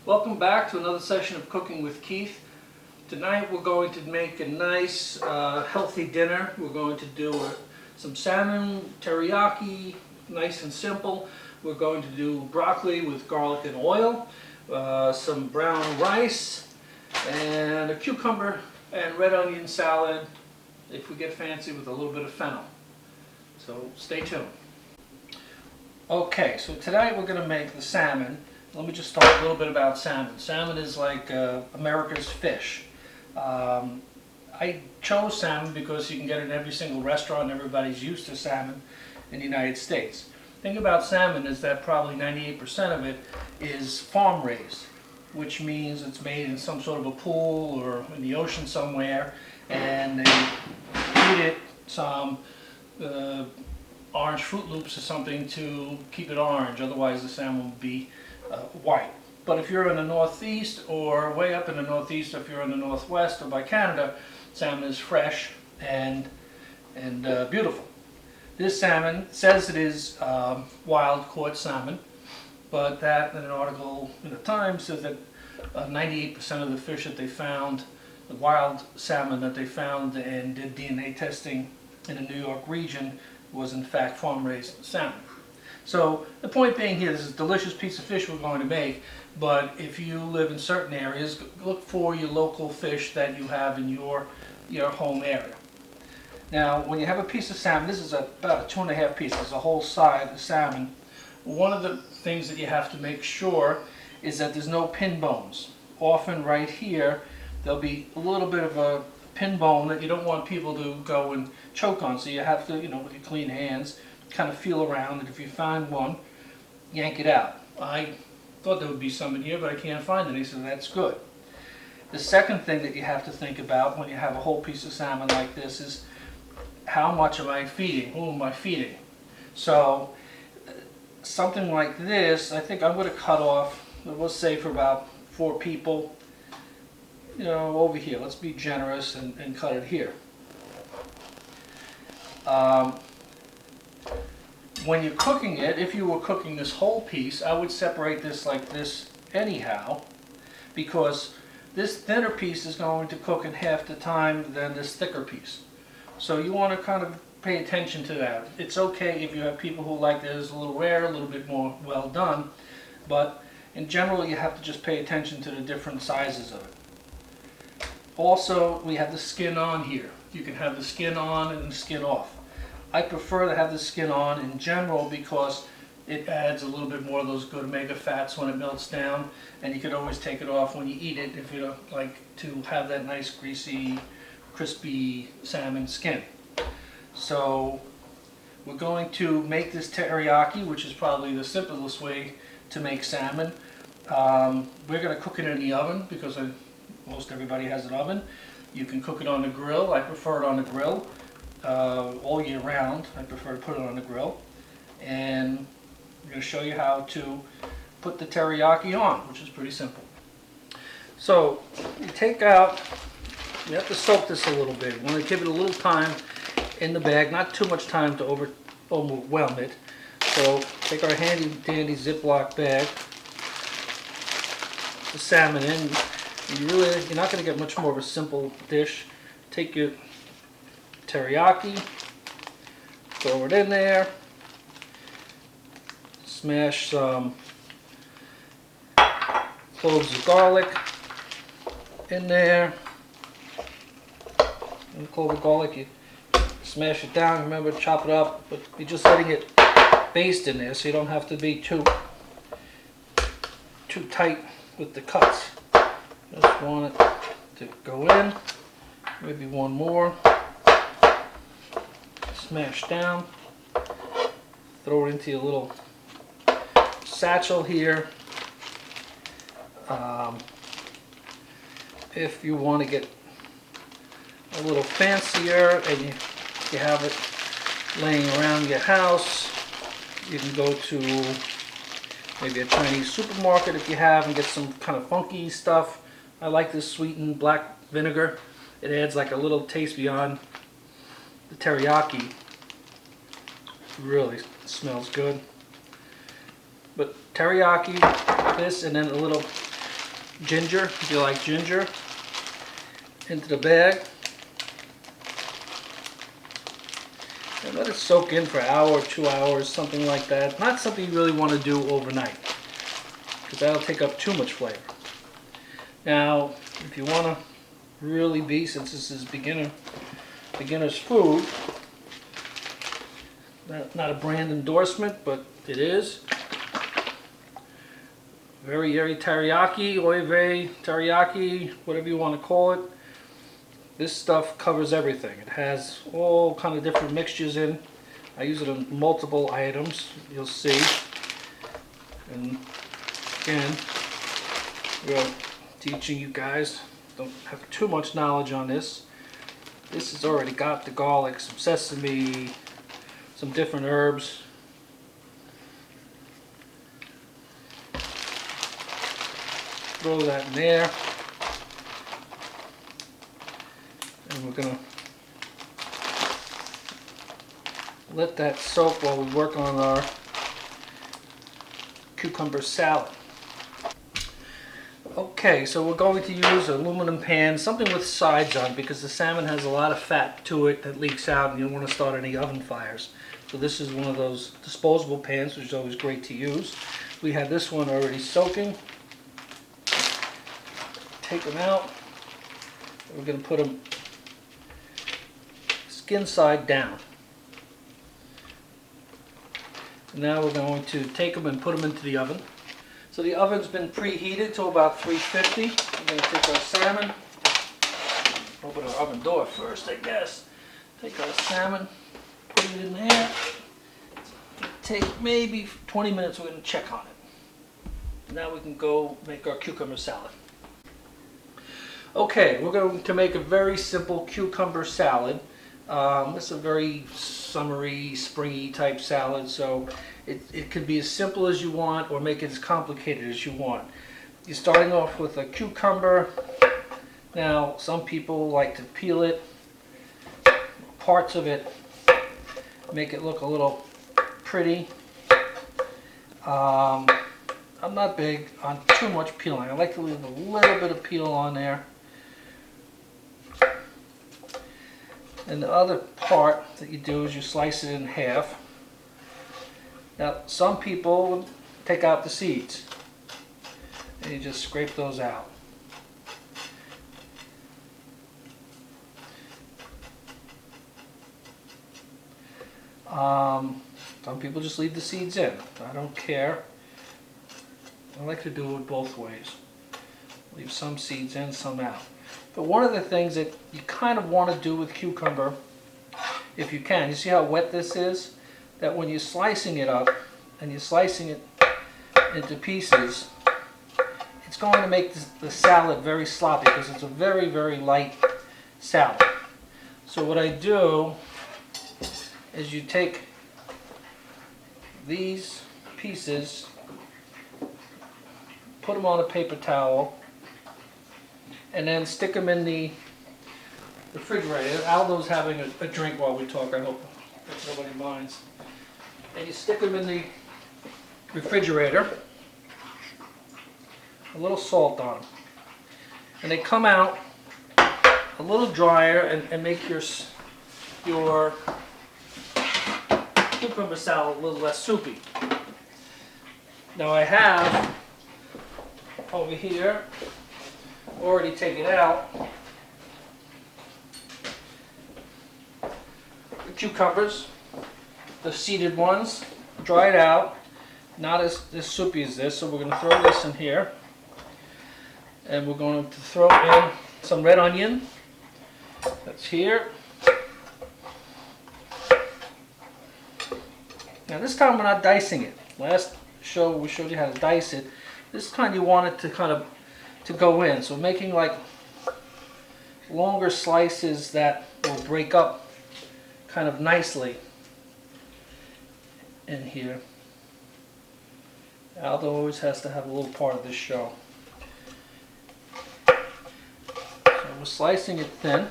Welcome back to another session of Cooking with Keith. Tonight we're going to make a nice healthy dinner. We're going to do some salmon teriyaki, nice and simple. We're going to do broccoli with garlic and oil, some brown rice, and a cucumber and red onion salad, if we get fancy, with a little bit of fennel. So stay tuned. Okay, so tonight we're going to make the salmon. Let me just talk a little bit about salmon. Salmon is like America's fish. I chose salmon because you can get it in every single restaurant and everybody's used to salmon in the United States. The thing about salmon is that probably 98% of it is farm raised, which means it's made in some sort of a pool or in the ocean somewhere, and they feed it some orange Fruit Loops or something to keep it orange, otherwise the salmon would be white. But if you're in the Northeast or way up in the Northeast, or if you're in the Northwest or by Canada, salmon is fresh and beautiful. This salmon says it is wild caught salmon, but that in an article in the Times says that 98% of the fish that they found, the wild salmon that they found and did DNA testing in the New York region, was in fact farm-raised salmon. So the point being here, this is a delicious piece of fish we're going to make, but if you live in certain areas, look for your local fish that you have in your home area. Now, when you have a piece of salmon, this is about a 2.5 pieces, a whole side of salmon. One of the things that you have to make sure is that there's no pin bones. Often right here, there'll be a little bit of a pin bone that you don't want people to go and choke on, so you have to, with your clean hands, kind of feel around, and if you find one, yank it out. I thought there would be some in here, but I can't find any, so that's good. The second thing that you have to think about when you have a whole piece of salmon like this is, how much am I feeding? Who am I feeding? So something like this, I think I'm going to cut off, we'll say for about 4 people, over here. Let's be generous and cut it here. When you're cooking it, if you were cooking this whole piece, I would separate this like this anyhow, because this thinner piece is going to cook in half the time than this thicker piece. So you want to kind of pay attention to that. It's okay if you have people who like this a little rare, a little bit more well done, but in general you have to just pay attention to the different sizes of it. Also, we have the skin on here. You can have the skin on and the skin off. I prefer to have the skin on in general because it adds a little bit more of those good omega fats when it melts down, and you can always take it off when you eat it if you don't like to have that nice greasy, crispy salmon skin. So we're going to make this teriyaki, which is probably the simplest way to make salmon. We're going to cook it in the oven because most everybody has an oven. You can cook it on the grill. I prefer it on the grill. All year round, I prefer to put it on the grill. And I'm going to show you how to put the teriyaki on, which is pretty simple. So you take out, you have to soak this a little bit. You want to give it a little time in the bag, not too much time to overwhelm it. So take our handy dandy Ziploc bag, the salmon in. You're not going to get much more of a simple dish. Take your teriyaki, throw it in there, smash some cloves of garlic in there, and clove of garlic, you smash it down, remember to chop it up, but you're just letting it baste in there so you don't have to be too tight with the cuts. Just want it to go in, maybe one more. Smash down, throw it into your little satchel here. If you want to get a little fancier and you have it laying around your house, you can go to maybe a Chinese supermarket if you have and get some kind of funky stuff. I like this sweetened black vinegar. It adds like a little taste beyond the teriyaki. Really smells good. But teriyaki, this, and then a little ginger, if you like ginger, into the bag. And let it soak in for an hour or 2 hours, something like that. Not something you really want to do overnight, because that'll take up too much flavor. Now, if you want to really be, since this is beginner's food, not a brand endorsement, but it is. Very teriyaki, oy vey, teriyaki, whatever you want to call it. This stuff covers everything. It has all kind of different mixtures in. I use it on multiple items, you'll see. And again, we're teaching you guys, don't have too much knowledge on this. This has already got the garlic, some sesame, some different herbs. Throw that in there. And we're going to let that soak while we work on our cucumber salad. Okay, so we're going to use an aluminum pan, something with sides on, because the salmon has a lot of fat to it that leaks out and you don't want to start any oven fires. So this is one of those disposable pans, which is always great to use. We have this one already soaking. Take them out. We're going to put them skin side down. Now we're going to take them and put them into the oven. So the oven's been preheated to about 350. We're going to take our salmon, open our oven door first, I guess. Take our salmon, put it in there. Take maybe 20 minutes, we're going to check on it. Now we can go make our cucumber salad. Okay, we're going to make a very simple cucumber salad. It's a very summery, springy type salad, so it could be as simple as you want or make it as complicated as you want. You're starting off with a cucumber. Now, some people like to peel it, parts of it, make it look a little pretty. I'm not big on too much peeling. I like to leave a little bit of peel on there. And the other part that you do is you slice it in half. Now, some people take out the seeds and you just scrape those out. Some people just leave the seeds in. I don't care. I like to do it both ways. Leave some seeds in, some out. But one of the things that you kind of want to do with cucumber, if you can, you see how wet this is? That when you're slicing it up and you're slicing it into pieces, it's going to make the salad very sloppy because it's a very, very light salad. So what I do is you take these pieces, put them on a paper towel, and then stick them in the refrigerator. Aldo's having a drink while we talk, I hope nobody minds. And you stick them in the refrigerator, a little salt on them. And they come out a little drier and make your cucumber salad a little less soupy. Now I have over here already taken out the cucumbers, the seeded ones, dried out, not as soupy as this. So we're going to throw this in here, and we're going to throw in some red onion. That's here. Now this time we're not dicing it. Last show we showed you how to dice it. This time you want it to kind of go in. So making like longer slices that will break up kind of nicely in here. Aldo always has to have a little part of this show. So we're slicing it thin.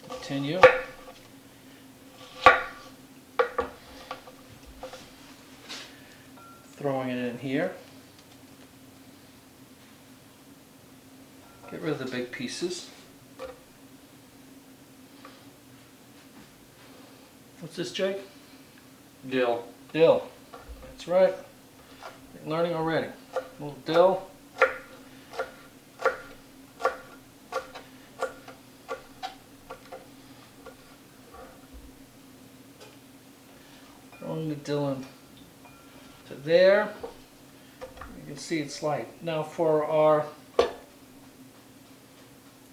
Continue. throwing it in here. Get rid of the big pieces. What's this, Jake? Dill. Dill. That's right. You're learning already. A little dill. Throwing the dill in to there. You can see it's light. Now for our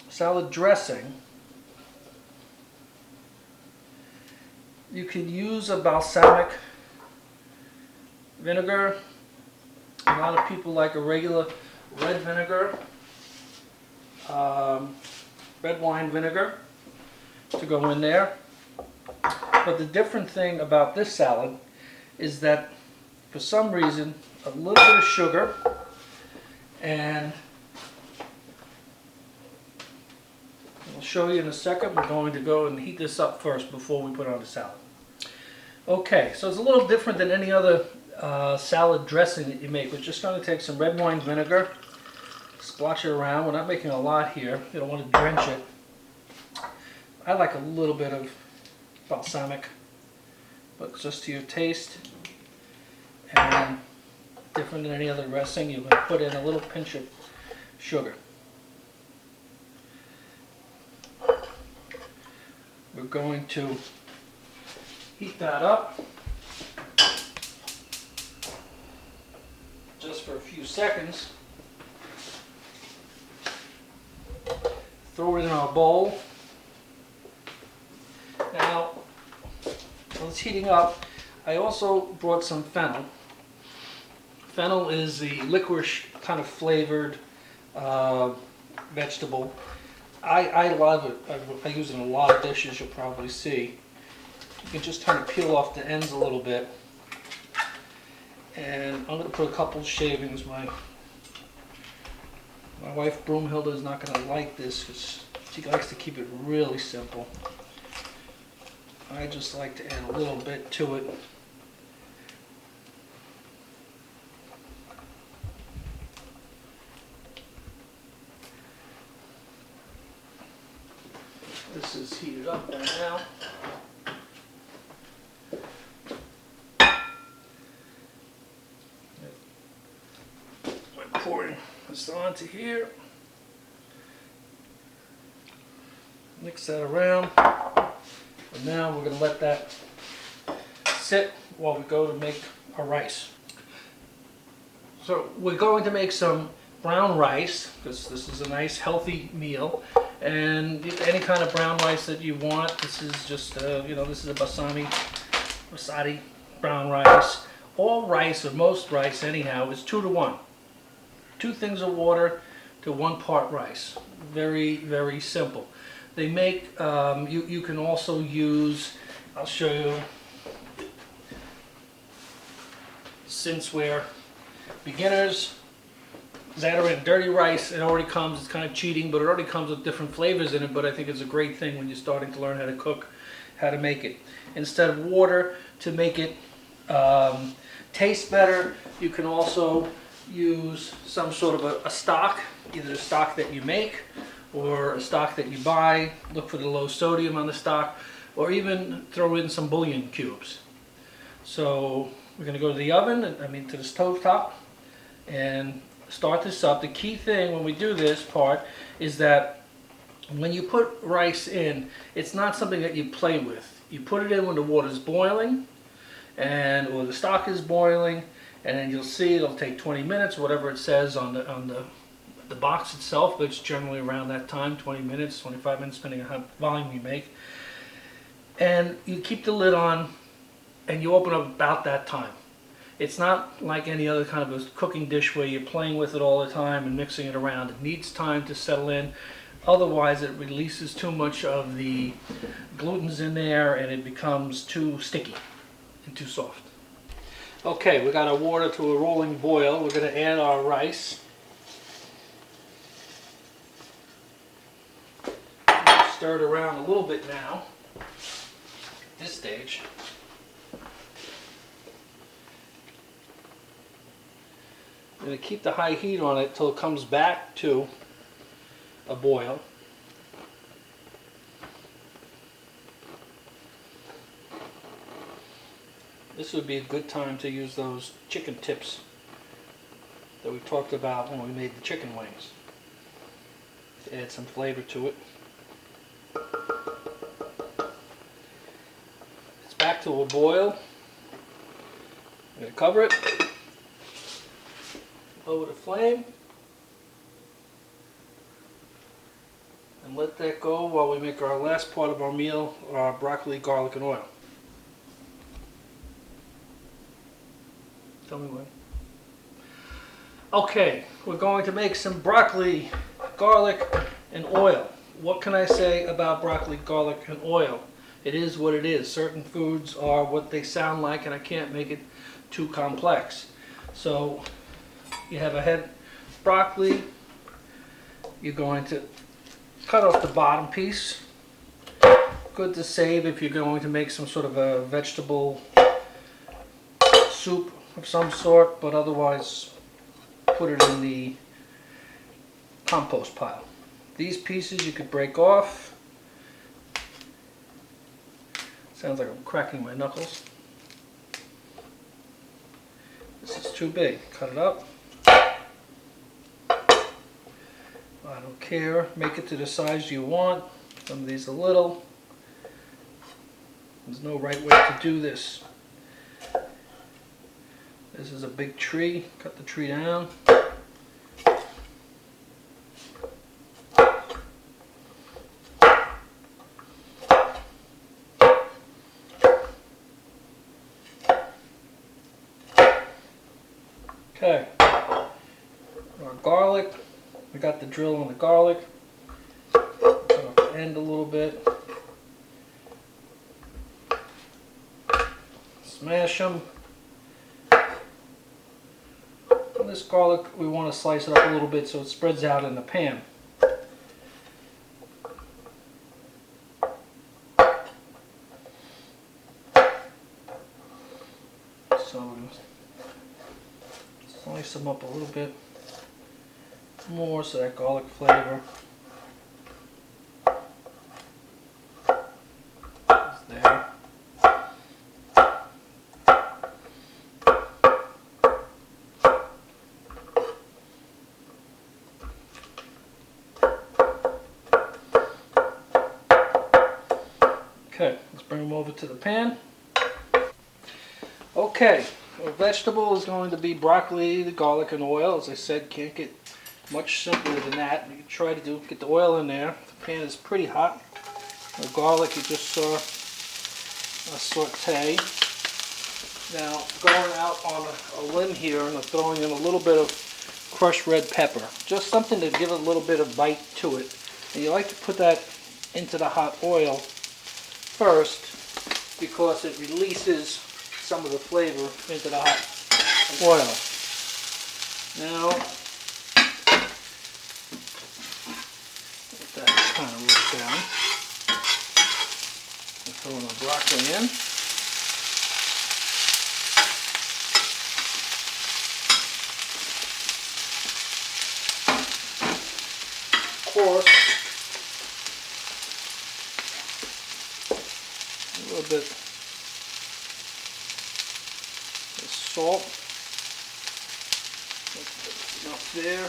salad dressing, you can use a balsamic vinegar. A lot of people like a regular red vinegar, red wine vinegar to go in there. But the different thing about this salad is that for some reason a little bit of sugar, and I'll show you in a second. We're going to go and heat this up first before we put on the salad. Okay, so it's a little different than any other salad dressing that you make. We're just going to take some red wine vinegar, splotch it around. We're not making a lot here. You don't want to drench it. I like a little bit of balsamic, but just to your taste. And different than any other dressing, you can put in a little pinch of sugar. We're going to heat that up just for a few seconds. Throw it in our bowl. Now, while it's heating up, I also brought some fennel. Fennel is the licorice kind of flavored vegetable. I love it. I use it in a lot of dishes, you'll probably see. You can just kind of peel off the ends a little bit. And I'm going to put a couple shavings. My wife Broomhilda is not going to like this because she likes to keep it really simple. I just like to add a little bit to it. This is heated up by now. I'm pouring this onto here. Mix that around. And now we're going to let that sit while we go to make our rice. So we're going to make some brown rice, because this is a nice healthy meal. And any kind of brown rice that you want. This is just, this is a basmati brown rice. All rice, or most rice anyhow, is 2 to 1. 2 things of water to 1 part rice. Very, very simple. They make, you can also use, I'll show you, since we're beginners, that are in dirty rice. It already comes, it's kind of cheating, but it already comes with different flavors in it, but I think it's a great thing when you're starting to learn how to cook, how to make it. Instead of water, to make it taste better, you can also use some sort of a stock, either a stock that you make or a stock that you buy. Look for the low sodium on the stock, or even throw in some bouillon cubes. So we're going to go to the oven, to the stove top, and start this up. The key thing when we do this part is that when you put rice in, it's not something that you play with. You put it in when the water's boiling, or the stock is boiling, and then you'll see it'll take 20 minutes, whatever it says on the box itself, but it's generally around that time, 20 minutes, 25 minutes, depending on how volume you make. And you keep the lid on, and you open up about that time. It's not like any other kind of a cooking dish where you're playing with it all the time and mixing it around. It needs time to settle in. Otherwise, it releases too much of the glutens in there, and it becomes too sticky and too soft. Okay, we got our water to a rolling boil. We're going to add our rice. Stir it around a little bit now at this stage. going to keep the high heat on it till it comes back to a boil. This would be a good time to use those chicken tips that we talked about when we made the chicken wings, to add some flavor to it. It's back to a boil. I'm going to cover it, lower the flame, and let that go while we make our last part of our meal, our broccoli, garlic, and oil. Tell me when. Okay, we're going to make some broccoli, garlic, and oil. What can I say about broccoli, garlic, and oil? It is what it is. Certain foods are what they sound like, and I can't make it too complex. So you have a head broccoli. You're going to cut off the bottom piece. Good to save if you're going to make some sort of a vegetable soup of some sort, but otherwise put it in the compost pile. These pieces you could break off. Sounds like I'm cracking my knuckles. This is too big. Cut it up. I don't care. Make it to the size you want. Some of these are little. There's no right way to do this. This is a big tree. Cut the tree down. Okay. Our garlic. We got the drill on the garlic. Cut off the end a little bit. Smash them. This garlic, we want to slice it up a little bit so it spreads out in the pan. So we're going to slice them up a little bit more so that garlic flavor is there. Okay, let's bring them over to the pan. Okay, our vegetable is going to be broccoli, the garlic, and oil. As I said, can't get much simpler than that. You can try to get the oil in there. The pan is pretty hot. The garlic you just saw a saute. Now, going out on a limb here, and I'm throwing in a little bit of crushed red pepper. Just something to give a little bit of bite to it. And you like to put that into the hot oil first because it releases some of the flavor into the hot oil. Now, let that kind of roast down. I'm throwing the broccoli in. Of course, a little bit of salt. Enough there.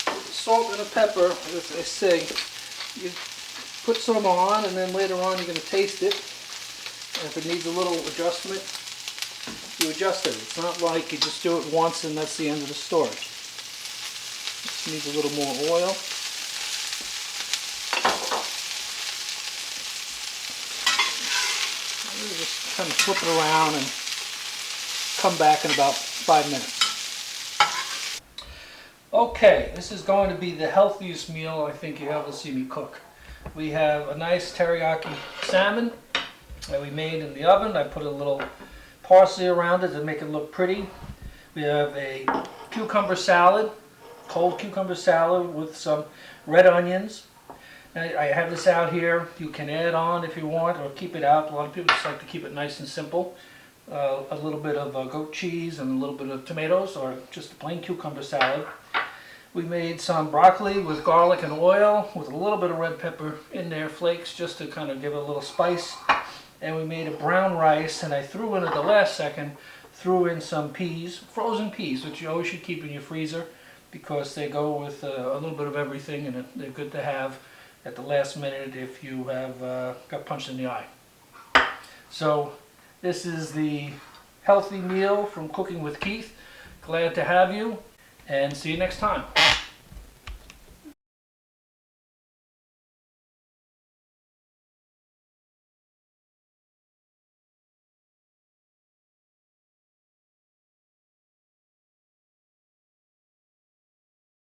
The salt and the pepper, as I say, you put some on and then later on you're going to taste it. And if it needs a little adjustment, you adjust it. It's not like you just do it once and that's the end of the story. This needs a little more oil. Just kind of flip it around and come back in about 5 minutes. Okay, this is going to be the healthiest meal I think you ever see me cook. We have a nice teriyaki salmon that we made in the oven. I put a little parsley around it to make it look pretty. We have a cucumber salad, cold cucumber salad with some red onions. I have this out here. You can add on if you want or keep it out. A lot of people just like to keep it nice and simple. a little bit of goat cheese and a little bit of tomatoes, or just a plain cucumber salad. We made some broccoli with garlic and oil with a little bit of red pepper in there, flakes, just to kind of give it a little spice. And we made a brown rice, and I threw in at the last second, threw in some peas, frozen peas, which you always should keep in your freezer because they go with a little bit of everything, and they're good to have at the last minute if you have got punched in the eye. So this is the healthy meal from Cooking with Keith. Glad to have you, and see you next time.